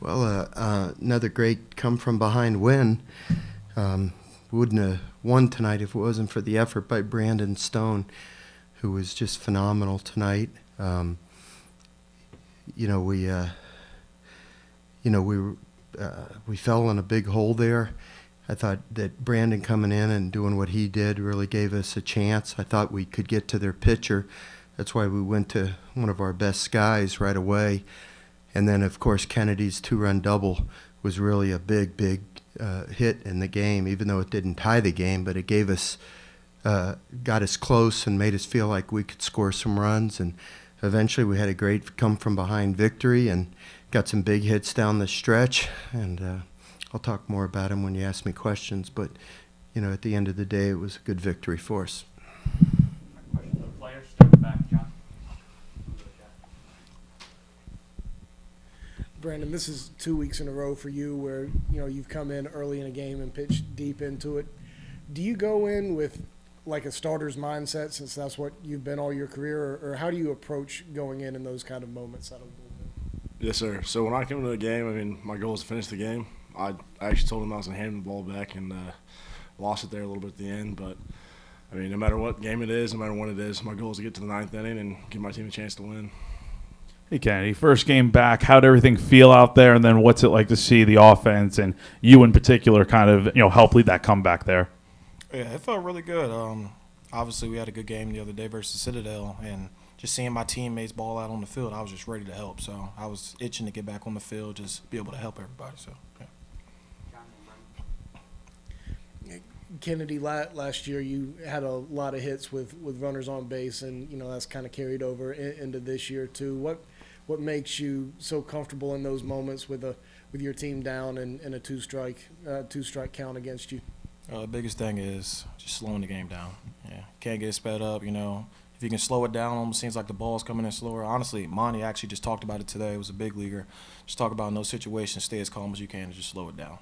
Well, another great come-from-behind win. Wouldn't have won tonight if it wasn't for the effort by Brandon Stone, who was just phenomenal tonight. We fell in a big hole there. I thought that Brandon coming in and doing what he did really gave us a chance. I thought we could get to their pitcher. That's why we went to one of our best guys right away. And then, of course, Kennedy's two-run double was really a big hit in the game, even though it didn't tie the game, but it gave us, got us close and made us feel like we could score some runs. And eventually we had a great come-from-behind victory and got some big hits down the stretch. And I'll talk more about them when you ask me questions. But, at the end of the day, it was a good victory for us. Questions of the players? Start back, John. Brandon, this is 2 weeks in a row for you where, you've come in early in a game and pitched deep into it. Do you go in with like a starter's mindset since that's what you've been all your career, or how do you approach going in those kind of moments out of the bullpen? Yes, sir. So when I came into the game, my goal was to finish the game. I actually told him I was going to hand him the ball back and lost it there a little bit at the end. But, no matter what game it is, no matter when it is, my goal is to get to the ninth inning and give my team a chance to win. Hey, Kennedy, first game back, how'd everything feel out there, and then what's it like to see the offense and you in particular kind of, help lead that comeback there? Yeah, it felt really good. Obviously, we had a good game the other day versus Citadel, and just seeing my teammates ball out on the field, I was just ready to help. So I was itching to get back on the field, just be able to help everybody. So, yeah. Kennedy, last year you had a lot of hits with runners on base, and that's kind of carried over into this year too. What makes you so comfortable in those moments with your team down and a two strike count against you? The biggest thing is just slowing the game down. Yeah, can't get it sped up. If you can slow it down, almost seems like the ball's coming in slower. Honestly, Monty actually just talked about it today. It was a big leaguer. Just talk about in those situations, stay as calm as you can and just slow it down.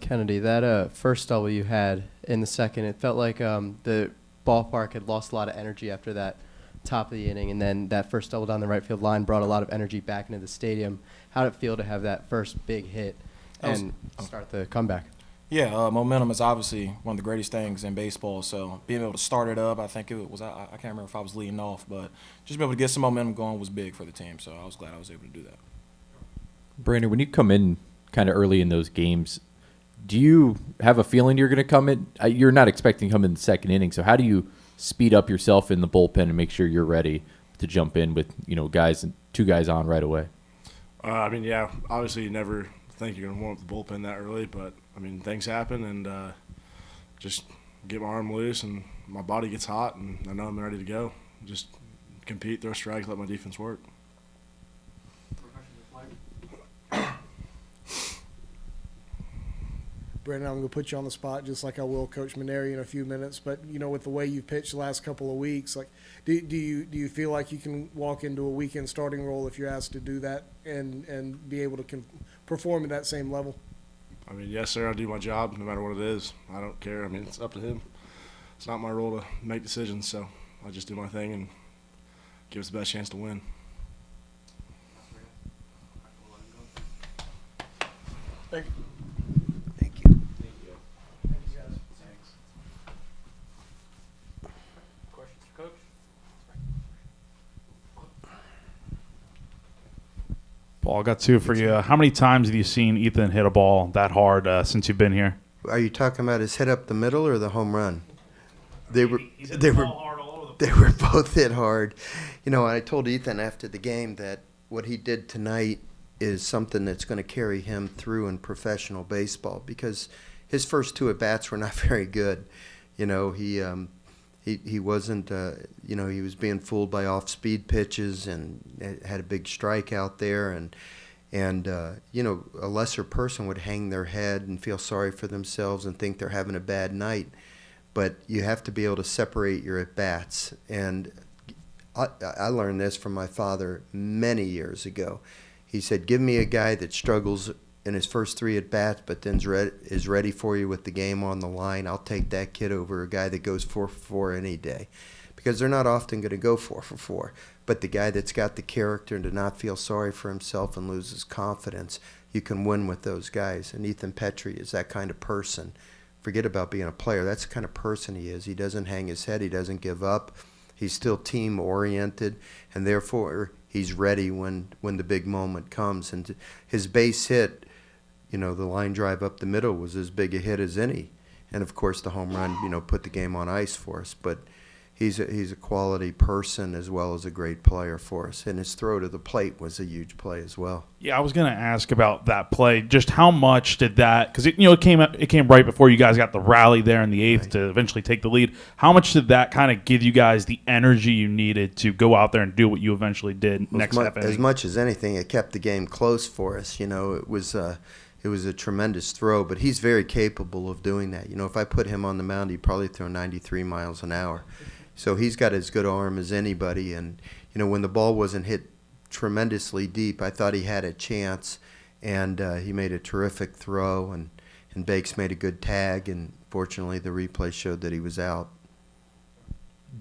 Kennedy, that first double you had in the second, it felt like the ballpark had lost a lot of energy after that top of the inning, and then that first double down the right field line brought a lot of energy back into the stadium. How did it feel to have that first big hit and start the comeback? Yeah, momentum is obviously one of the greatest things in baseball. So being able to start it up, I think it was, I can't remember if I was leading off, but just being able to get some momentum going was big for the team. So I was glad I was able to do that. Brandon, when you come in kind of early in those games, do you have a feeling you're going to come in? You're not expecting to come in the second inning, so how do you speed up yourself in the bullpen and make sure you're ready to jump in with two guys on right away? Obviously you never think you're going to warm up the bullpen that early, but things happen, and just get my arm loose and my body gets hot, and I know I'm ready to go. Just compete, throw strikes, let my defense work. Brandon, I'm going to put you on the spot just like I will Coach Mainieri in a few minutes. But, with the way you've pitched the last couple of weeks, do you feel like you can walk into a weekend starting role if you're asked to do that and be able to perform at that same level? Yes, sir, I do my job no matter what it is. I don't care. It's up to him. It's not my role to make decisions, so I just do my thing and give us the best chance to win. Thank you. Questions for Coach? Paul, I got two for you. How many times have you seen Ethan hit a ball that hard since you've been here? Are you talking about his hit up the middle or the home run? They were both hit hard. I told Ethan after the game that what he did tonight is something that's going to carry him through in professional baseball, because his first two at bats were not very good. He wasn't. He was being fooled by off-speed pitches and had a big strike out there, and a lesser person would hang their head and feel sorry for themselves and think they're having a bad night. But you have to be able to separate your at-bats. And I learned this from my father many years ago. He said, give me a guy that struggles in his first three at-bats but then is ready for you with the game on the line. I'll take that kid over a guy that goes 4 for 4 any day. because they're not often going to go 4 for 4. But the guy that's got the character and to not feel sorry for himself and lose his confidence, you can win with those guys. And Ethan Petrie is that kind of person. Forget about being a player. That's the kind of person he is. He doesn't hang his head. He doesn't give up. He's still team-oriented, and therefore he's ready when the big moment comes. And his base hit, the line drive up the middle was as big a hit as any. And, of course, the home run, put the game on ice for us. But he's a quality person as well as a great player for us. And his throw to the plate was a huge play as well. Yeah, I was going to ask about that play. Just how much did that, because it came right before you guys got the rally there in the eighth to eventually take the lead. How much did that kind of give you guys the energy you needed to go out there and do what you eventually did next half inning? As much as anything, it kept the game close for us. It was a tremendous throw, but he's very capable of doing that. If I put him on the mound, he'd probably throw 93 miles an hour. So he's got as good arm as anybody. And, when the ball wasn't hit tremendously deep, I thought he had a chance. And he made a terrific throw, and Bakes made a good tag. And fortunately, the replay showed that he was out.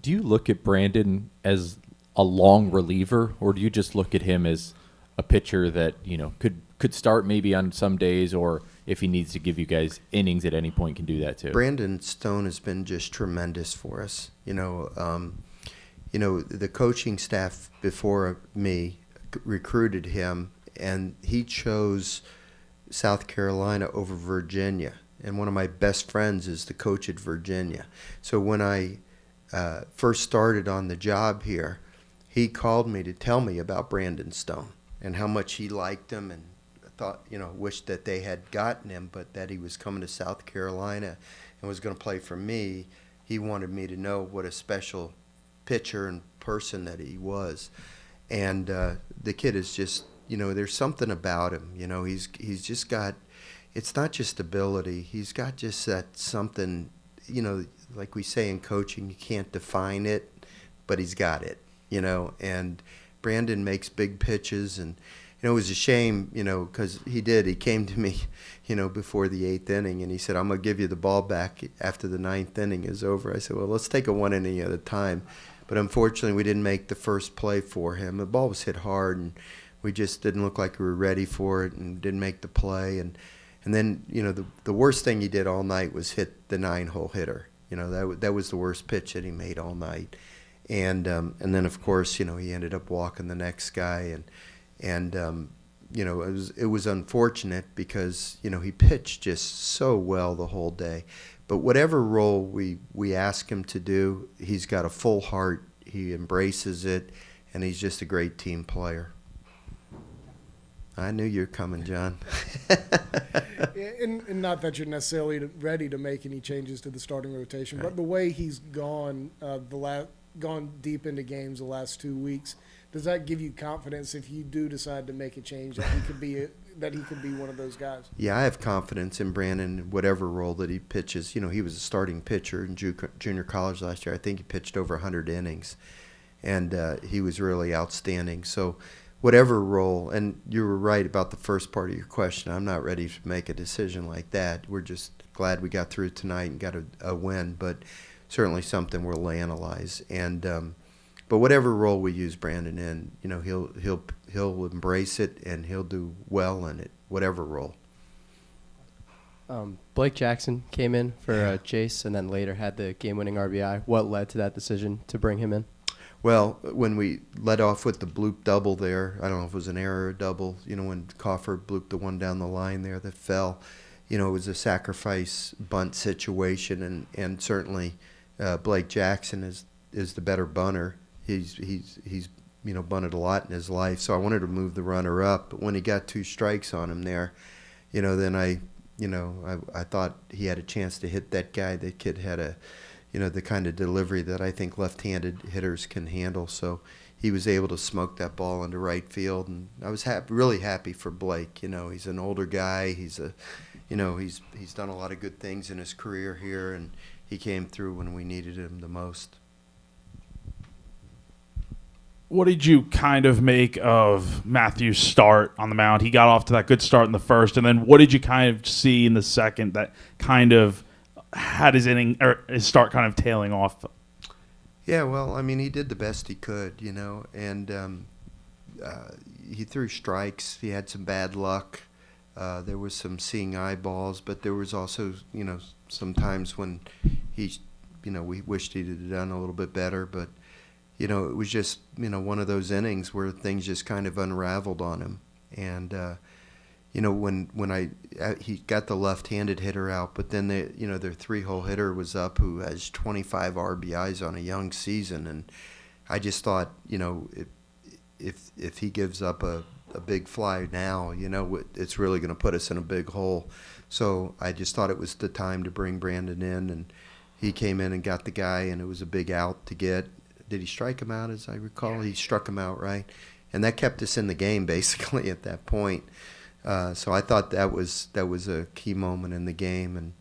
Do you look at Brandon as a long reliever, or do you just look at him as a pitcher that, could start maybe on some days, or if he needs to give you guys innings at any point, can do that too? Brandon Stone has been just tremendous for us. The coaching staff before me recruited him, and he chose South Carolina over Virginia. And one of my best friends is the coach at Virginia. So when I first started on the job here, he called me to tell me about Brandon Stone and how much he liked him, and thought, wished that they had gotten him, but that he was coming to South Carolina and was going to play for me. He wanted me to know what a special pitcher and person that he was. And the kid is just, there's something about him. He's just got, it's not just ability. He's got just that something, like we say in coaching, you can't define it, but he's got it, and Brandon makes big pitches. And it was a shame, because he came to me, before the 8th inning, and he said, I'm going to give you the ball back after the 9th inning is over. I said, well, let's take it one inning at a time. But unfortunately, we didn't make the first play for him. The ball was hit hard, and we just didn't look like we were ready for it and didn't make the play. And then, the worst thing he did all night was hit the 9-hole hitter. That was the worst pitch that he made all night. And then, of course, he ended up walking the next guy. And it was unfortunate because, he pitched just so well the whole day. But whatever role we ask him to do, he's got a full heart. He embraces it, and he's just a great team player. I knew you were coming, John. And not that you're necessarily ready to make any changes to the starting rotation, but the way he's gone gone deep into games the last 2 weeks, does that give you confidence if you do decide to make a change that he could be one of those guys? Yeah, I have confidence in Brandon, whatever role that he pitches. He was a starting pitcher in junior college last year. I think he pitched over 100 innings, and he was really outstanding. So whatever role, and you were right about the first part of your question, I'm not ready to make a decision like that. We're just glad we got through tonight and got a win, but certainly something we'll analyze. And but whatever role we use Brandon in, he'll embrace it and he'll do well in it, whatever role. Blake Jackson came in for Jace and then later had the game-winning RBI. What led to that decision to bring him in? Well, when we led off with the bloop double there, I don't know if it was an error or double, when Crawford blooped the one down the line there that fell, it was a sacrifice bunt situation, and certainly Blake Jackson is the better bunter. He's bunted a lot in his life, so I wanted to move the runner up. But when he got 2 strikes on him there, then I thought he had a chance to hit that guy. That kid had the kind of delivery that I think left-handed hitters can handle. So he was able to smoke that ball into right field, and I was really happy for Blake. He's an older guy. He's done a lot of good things in his career here, and he came through when we needed him the most. What did you kind of make of Matthew's start on the mound? He got off to that good start in the first, and then what did you kind of see in the second that kind of had his inning or his start kind of tailing off? Yeah, well, I mean, he did the best he could, and he threw strikes. He had some bad luck. There was some seeing eyeballs, but there was also, some times when he, we wished he'd have done a little bit better. But, it was just, one of those innings where things just kind of unraveled on him. And, when he got the left-handed hitter out, but then their 3-hole hitter was up who has 25 RBIs on a young season, and I just thought, if he gives up a big fly now, it's really going to put us in a big hole. So I just thought it was the time to bring Brandon in, and he came in and got the guy, and it was a big out to get. Did he strike him out, as I recall? Yeah. He struck him out, right? And that kept us in the game, basically, at that point. So I thought that was a key moment in the game, and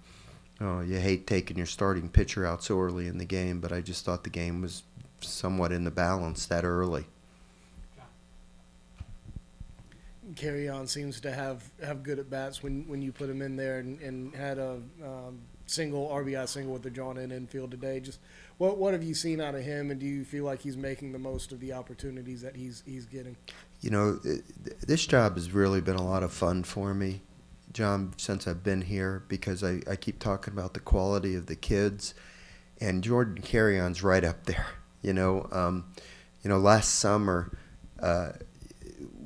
you hate taking your starting pitcher out so early in the game, but I just thought the game was somewhat in the balance that early. Carry on seems to have good at bats when you put him in there, and had a single RBI single with the drawn in infield today. Just what have you seen out of him, and do you feel like he's making the most of the opportunities that he's getting? This job has really been a lot of fun for me, John, since I've been here, because I keep talking about the quality of the kids, and Jordan Carryon's right up there. Last summer,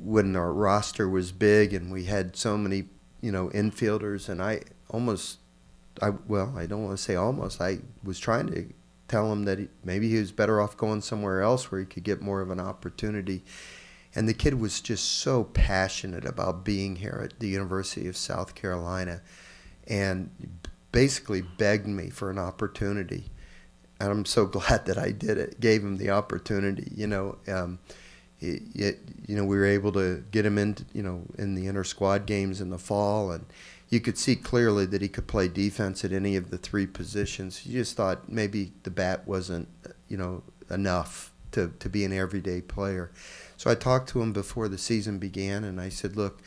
when our roster was big and we had so many, infielders, and I don't want to say almost, I was trying to tell him that maybe he was better off going somewhere else where he could get more of an opportunity. And the kid was just so passionate about being here at the University of South Carolina, and basically begged me for an opportunity. And I'm so glad that I did it, gave him the opportunity. We were able to get him in the inter-squad games in the fall, and you could see clearly that he could play defense at any of the three positions. You just thought maybe the bat wasn't, enough to be an everyday player. So I talked to him before the season began, and I said, look,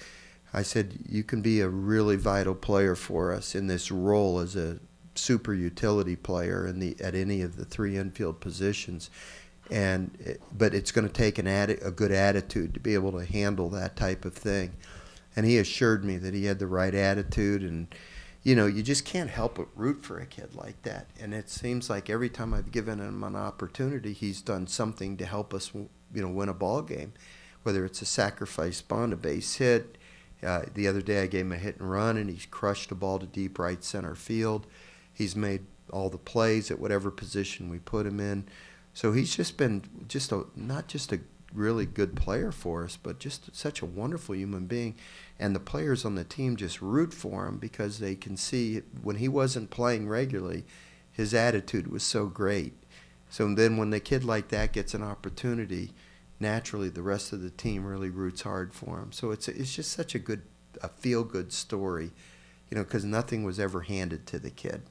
you can be a really vital player for us in this role as a super utility player at any of the three infield positions. But it's going to take a good attitude to be able to handle that type of thing. And he assured me that he had the right attitude, and you just can't help but root for a kid like that. And it seems like every time I've given him an opportunity, he's done something to help us, win a ball game, whether it's a sacrifice bunt, a base hit. The other day I gave him a hit and run, and he's crushed a ball to deep right center field. He's made all the plays at whatever position we put him in. So he's just been not just a really good player for us, but just such a wonderful human being. And the players on the team just root for him because they can see when he wasn't playing regularly, his attitude was so great. So then when the kid like that gets an opportunity, naturally the rest of the team really roots hard for him. So it's just such a feel-good story, because nothing was ever handed to the kid.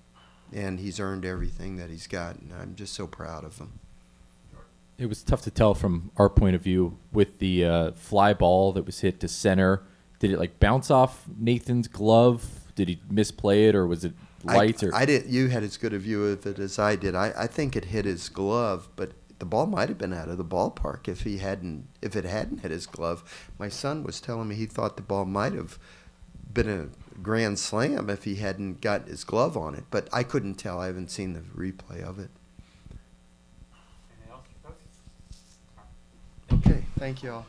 And he's earned everything that he's got, and I'm just so proud of him. It was tough to tell from our point of view with the fly ball that was hit to center. Did it bounce off Nathan's glove? Did he misplay it, or was it light? I didn't. You had as good a view of it as I did. I think it hit his glove, but the ball might have been out of the ballpark if it hadn't hit his glove. My son was telling me he thought the ball might have been a grand slam if he hadn't got his glove on it, but I couldn't tell. I haven't seen the replay of it. Okay, thank you all.